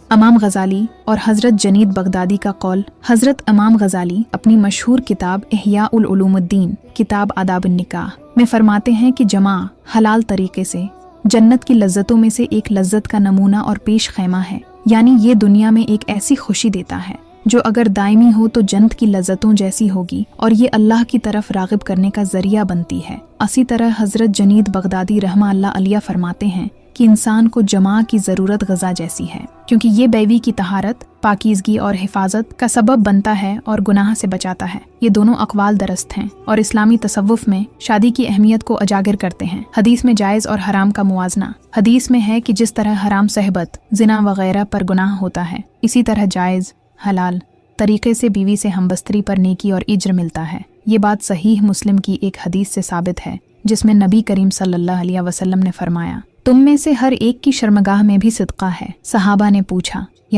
इमाम गजाली और हज़रत जनीद बगदादी का कौल। हज़रत इमाम गजाली अपनी मशहूर किताब इह्या उल उलूमुद्दीन किताब आदाब निकाह में फरमाते हैं कि जमा हलाल तरीके से जन्नत की लज्जतों में से एक लज्जत का नमूना और पेश खैमा है, यानी ये दुनिया में एक ऐसी खुशी देता है जो अगर दायमी हो तो जन्नत की लज्जतों जैसी होगी और ये अल्लाह की तरफ राग़िब करने का ज़रिया बनती है। इसी तरह हज़रत जनीद बगदादी रहमा अल्लाह अलैह फरमाते हैं कि इंसान को जमा की ज़रूरत गज़ा जैसी है, क्योंकि ये बैवी की तहारत, पाकीज़गी और हिफाजत का सबब बनता है और गुनाह से बचाता है। ये दोनों अक़वाल दरस्त हैं और इस्लामी तसव्वुफ़ में शादी की अहमियत को उजागर करते हैं। हदीस में जायज़ और हराम का मुवाजना। हदीस में है कि जिस तरह हराम सहबत, ज़िना वगैरह पर गुनाह होता है, इसी तरह जायज़ हलाल तरीक़े से बीवी से हमबस्तरी पर नेकी और इज्र मिलता है। ये बात सहीह मुस्लिम की एक हदीस से साबित है, जिसमें नबी करीम सल्लल्लाहु अलैहि वसल्लम ने फरमाया, तुम में से हर एक की शर्मगाह में भी सिदक़ा है। सहाबा ने पूछा, या